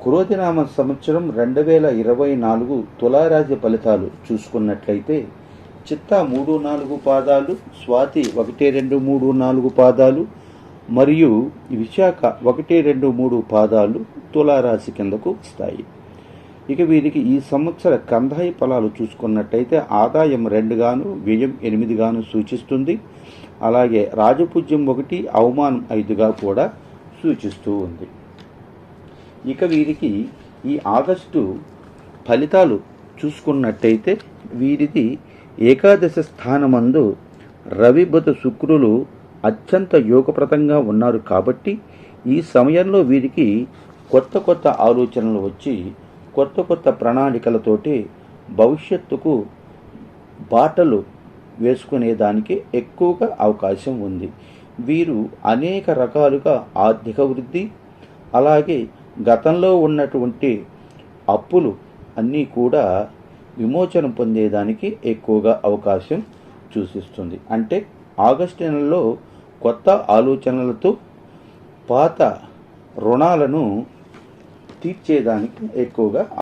క్రోధినామ సంవత్సరం 2024 తులారాశి ఫలితాలు చూసుకున్నట్లయితే చిత్త 3-4 పాదాలు, స్వాతి 1-2-3-4 పాదాలు మరియు విశాఖ 1-2-3 పాదాలు తులారాశి కిందకు వస్తాయి. ఇక వీరికి ఈ సంవత్సర కందాయ ఫలాలు చూసుకున్నట్టయితే ఆదాయం 2 గాను, వ్యయం 8 గాను సూచిస్తుంది. అలాగే రాజపూజ్యం 1, అవమానం 5గా కూడా సూచిస్తూ ఉంది. ఇక వీరికి ఈ ఆగస్టు ఫలితాలు చూసుకున్నట్టయితే వీరిది ఏకాదశ స్థానమందు రవి, బుధ, శుక్రులు అత్యంత యోగప్రదంగా ఉన్నారు. కాబట్టి ఈ సమయంలో వీరికి కొత్త ఆలోచనలు వచ్చి కొత్త ప్రణాళికలతోటి భవిష్యత్తుకు బాటలు వేసుకునేదానికి ఎక్కువగా అవకాశం ఉంది. వీరు అనేక రకాలుగా ఆర్థిక వృద్ధి, అలాగే గతంలో ఉన్నటువంటి అప్పులు అన్నీ కూడా విమోచన పొందేదానికి ఎక్కువగా అవకాశం సూచిస్తుంది. అంటే ఆగస్టు నెలలో కొత్త ఆలోచనలతో పాత రుణాలను తీర్చేదానికి ఎక్కువగా